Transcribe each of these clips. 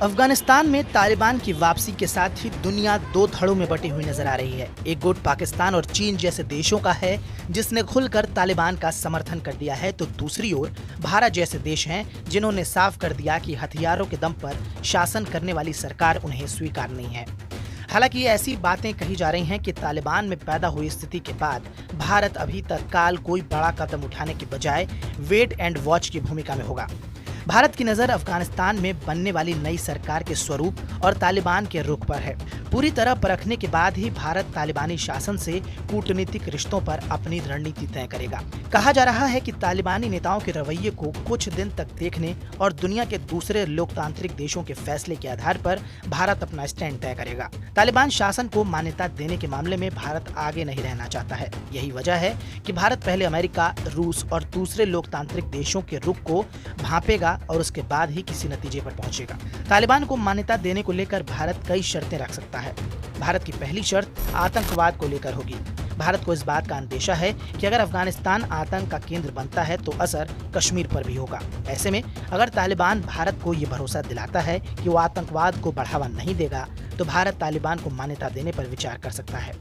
अफगानिस्तान में तालिबान की वापसी के साथ ही दुनिया दो धड़ों में बटी हुई नजर आ रही है। एक गुट पाकिस्तान और चीन जैसे देशों का है जिसने खुलकर तालिबान का समर्थन कर दिया है, तो दूसरी ओर भारत जैसे देश हैं जिन्होंने साफ कर दिया कि हथियारों के दम पर शासन करने वाली सरकार उन्हें स्वीकार नहीं है। हालांकि ये ऐसी बातें कही जा रही हैं कि तालिबान में पैदा हुई स्थिति के बाद भारत अभी तत्काल कोई बड़ा कदम उठाने की बजाय वेट एंड वॉच की भूमिका में होगा। भारत की नजर अफगानिस्तान में बनने वाली नई सरकार के स्वरूप और तालिबान के रुख पर है। पूरी तरह परखने के बाद ही भारत तालिबानी शासन से कूटनीतिक रिश्तों पर अपनी रणनीति तय करेगा। कहा जा रहा है कि तालिबानी नेताओं के रवैये को कुछ दिन तक देखने और दुनिया के दूसरे लोकतांत्रिक देशों के फैसले के आधार पर भारत अपना स्टैंड तय करेगा। तालिबान शासन को मान्यता देने के मामले में भारत आगे नहीं रहना चाहता है। यही वजह है कि भारत पहले अमेरिका, रूस और दूसरे लोकतांत्रिक देशों के रुख को भांपेगा और उसके बाद ही किसी नतीजे पर पहुंचेगा। तालिबान को मान्यता देने को लेकर भारत कई शर्तें रख सकता है। भारत की पहली शर्त आतंकवाद को लेकर होगी। भारत को इस बात का अंदेशा है कि अगर अफगानिस्तान आतंक का केंद्र बनता है तो असर कश्मीर पर भी होगा। ऐसे में अगर तालिबान भारत को ये भरोसा दिलाता है कि वो आतंकवाद को बढ़ावा नहीं देगा, तो भारत तालिबान को मान्यता देने पर विचार कर सकता है।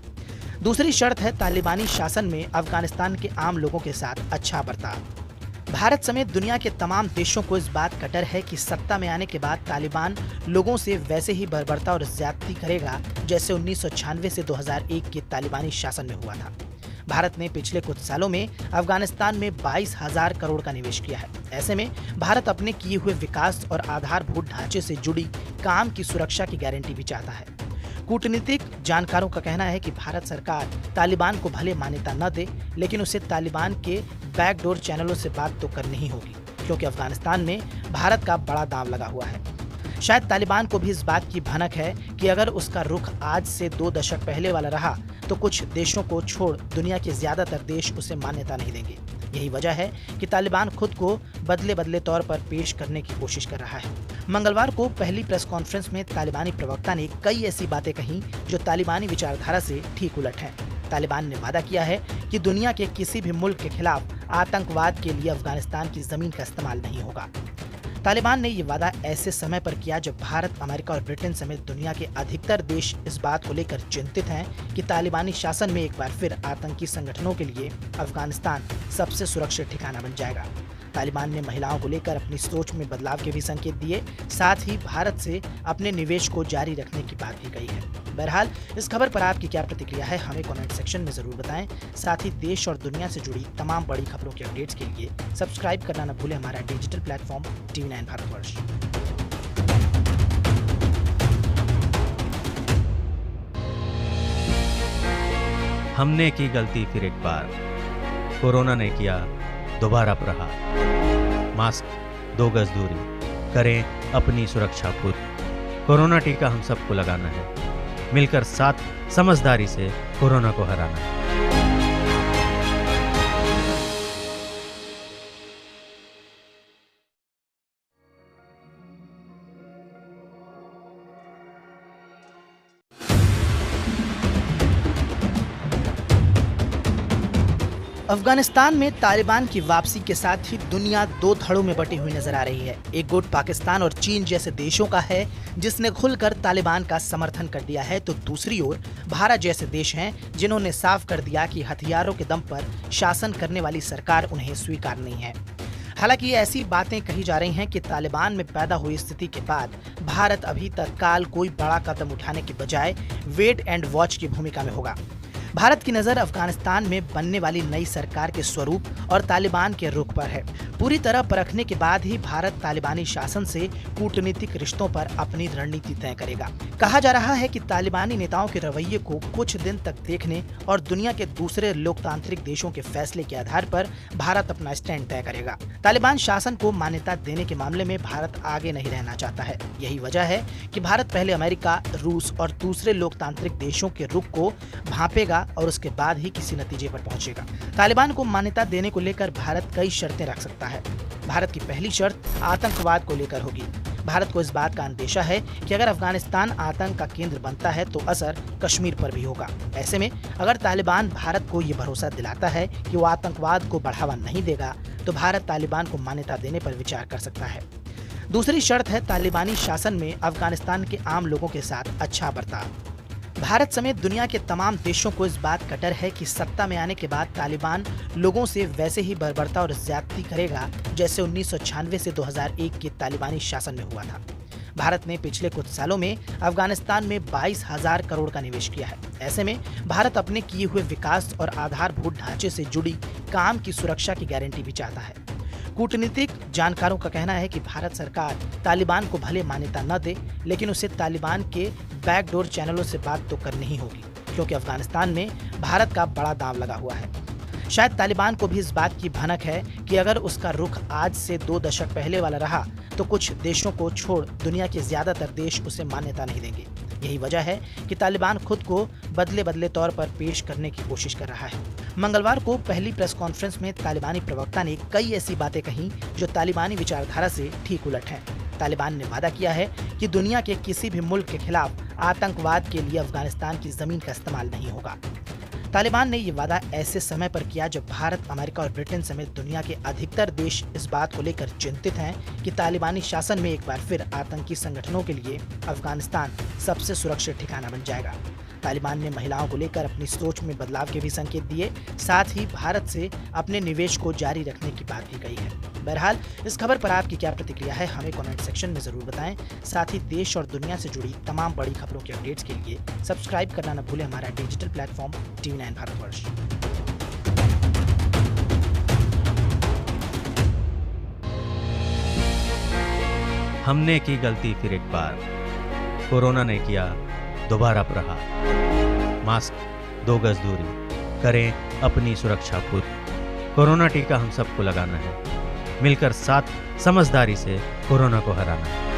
दूसरी शर्त है तालिबानी शासन में अफगानिस्तान के आम लोगों के साथ अच्छा बर्ताव। भारत समेत दुनिया के तमाम देशों को इस बात का डर है कि सत्ता में आने के बाद तालिबान लोगों से वैसे ही बर्बरता और ज्यादती करेगा जैसे 1996 से 2001 के तालिबानी शासन में हुआ था। भारत ने पिछले कुछ सालों में अफगानिस्तान में 22,000 करोड़ का निवेश किया है। ऐसे में भारत अपने किए हुए विकास और आधारभूत ढांचे से जुड़ी काम की सुरक्षा की गारंटी भी चाहता है। कूटनीतिक जानकारों का कहना है कि भारत सरकार तालिबान को भले मान्यता न दे, लेकिन उसे तालिबान के बैकडोर चैनलों से बात तो करनी ही होगी, क्योंकि अफगानिस्तान में भारत का बड़ा दांव लगा हुआ है। शायद तालिबान को भी इस बात की भनक है कि अगर उसका रुख आज से 2 दशक पहले वाला रहा तो कुछ देशों को छोड़ दुनिया के ज्यादातर देश उसे मान्यता नहीं देंगे। यही वजह है कि तालिबान खुद को बदले बदले तौर पर पेश करने की कोशिश कर रहा है। मंगलवार को पहली प्रेस कॉन्फ्रेंस में तालिबानी प्रवक्ता ने कई ऐसी बातें कही जो तालिबानी विचारधारा से ठीक उलट हैं। तालिबान ने वादा किया है कि दुनिया के किसी भी मुल्क के खिलाफ आतंकवाद के लिए अफगानिस्तान की जमीन का इस्तेमाल नहीं होगा। तालिबान ने ये वादा ऐसे समय पर किया जब भारत, अमेरिका और ब्रिटेन समेत दुनिया के अधिकतर देश इस बात को लेकर चिंतित हैं कि तालिबानी शासन में एक बार फिर आतंकी संगठनों के लिए अफगानिस्तान सबसे सुरक्षित ठिकाना बन जाएगा। तालिबान ने महिलाओं को लेकर अपनी सोच में बदलाव के भी संकेत दिए, साथ ही भारत से अपने निवेश को जारी रखने की बात भी कही है। बहरहाल इस खबर पर आपकी क्या प्रतिक्रिया है, हमें कमेंट सेक्शन में जरूर बताएं। साथ ही देश और दुनिया से जुड़ी तमाम बड़ी खबरों के अपडेट्स के लिए सब्सक्राइब करना न भूलें हमारा डिजिटल प्लेटफॉर्म TV9 भारतवर्ष। हमने की गलती फिर एक बार, कोरोना ने किया दोबारा प्रहार। मास्क, 2 गज दूरी, करें अपनी सुरक्षा खुद। कोरोना टीका हम सबको लगाना है, मिलकर साथ समझदारी से कोरोना को हराना है। अफगानिस्तान में तालिबान की वापसी के साथ ही दुनिया दो धड़ों में बटी हुई नजर आ रही है। एक गुट पाकिस्तान और चीन जैसे देशों का है जिसने खुलकर तालिबान का समर्थन कर दिया है, तो दूसरी ओर भारत जैसे देश हैं जिन्होंने साफ कर दिया कि हथियारों के दम पर शासन करने वाली सरकार उन्हें स्वीकार नहीं है। हालांकि ये ऐसी बातें कही जा रही हैं कि तालिबान में पैदा हुई स्थिति के बाद भारत अभी तत्काल कोई बड़ा कदम उठाने की बजाय वेट एंड वॉच की भूमिका में होगा। भारत की नजर अफगानिस्तान में बनने वाली नई सरकार के स्वरूप और तालिबान के रुख पर है। पूरी तरह परखने के बाद ही भारत तालिबानी शासन से कूटनीतिक रिश्तों पर अपनी रणनीति तय करेगा। कहा जा रहा है कि तालिबानी नेताओं के रवैये को कुछ दिन तक देखने और दुनिया के दूसरे लोकतांत्रिक देशों के फैसले के आधार पर भारत अपना स्टैंड तय करेगा। तालिबान शासन को मान्यता देने के मामले में भारत आगे नहीं रहना चाहता है। यही वजह है कि भारत पहले अमेरिका, रूस और दूसरे लोकतांत्रिक देशों के रुख को भांपेगा और उसके बाद ही किसी नतीजे पर पहुंचेगा। तालिबान को मान्यता देने को लेकर भारत कई शर्तें रख सकता है। भारत की पहली शर्त आतंकवाद को लेकर होगी। भारत को इस बात का अंदेशा है कि अगर अफगानिस्तान आतंक का केंद्र बनता है तो असर कश्मीर पर भी होगा। ऐसे में अगर तालिबान भारत को ये भरोसा दिलाता है कि वो आतंकवाद को बढ़ावा नहीं देगा, तो भारत तालिबान को मान्यता देने पर विचार कर सकता है। दूसरी शर्त है तालिबानी शासन में अफगानिस्तान के आम लोगों के साथ अच्छा बर्ताव। भारत समेत दुनिया के तमाम देशों को इस बात का डर है कि सत्ता में आने के बाद तालिबान लोगों से वैसे ही बर्बरता और ज्यादती करेगा जैसे 1996 से 2001 के तालिबानी शासन में हुआ था। भारत ने पिछले कुछ सालों में अफगानिस्तान में 22,000 करोड़ का निवेश किया है। ऐसे में भारत अपने किए हुए विकास और आधारभूत ढांचे से जुड़ी काम की सुरक्षा की गारंटी भी चाहता है। कूटनीतिक जानकारों का कहना है कि भारत सरकार तालिबान को भले मान्यता न दे, लेकिन उसे तालिबान के बैकडोर चैनलों से बात तो करनी ही होगी, क्योंकि अफगानिस्तान में भारत का बड़ा दांव लगा हुआ है। शायद तालिबान को भी इस बात की भनक है कि अगर उसका रुख आज से 2 दशक पहले वाला रहा तो कुछ देशों को छोड़ दुनिया के ज्यादातर देश उसे मान्यता नहीं देंगे। यही वजह है कि तालिबान खुद को बदले तौर पर पेश करने की कोशिश कर रहा है। मंगलवार को पहली प्रेस कॉन्फ्रेंस में तालिबानी प्रवक्ता ने कई ऐसी बातें कही जो तालिबानी विचारधारा से ठीक उलट हैं। तालिबान ने वादा किया है कि दुनिया के किसी भी मुल्क के खिलाफ आतंकवाद के लिए अफगानिस्तान की जमीन का इस्तेमाल नहीं होगा। तालिबान ने ये वादा ऐसे समय पर किया जब भारत, अमेरिका और ब्रिटेन समेत दुनिया के अधिकतर देश इस बात को लेकर चिंतित हैं कि तालिबानी शासन में एक बार फिर आतंकी संगठनों के लिए अफगानिस्तान सबसे सुरक्षित ठिकाना बन जाएगा। तालिबान ने महिलाओं को लेकर अपनी सोच में बदलाव के भी संकेत दिए, साथ ही भारत से अपने निवेश को जारी रखने की बात भी कही है। बहरहाल इस खबर पर आपकी क्या प्रतिक्रिया है, हमें कमेंट सेक्शन में जरूर बताएं। साथ ही देश और दुनिया से जुड़ी तमाम बड़ी खबरों के अपडेट्स के लिए सब्सक्राइब करना न भूलें हमारा डिजिटल प्लेटफॉर्म TV9 भारतवर्ष। हमने की गलती फिर एक बार, कोरोना ने किया दोबारा प्रहार। मास्क, 2 गज दूरी, करें अपनी सुरक्षा खुद। कोरोना टीका हम सबको लगाना है, मिलकर साथ समझदारी से कोरोना को हराना है।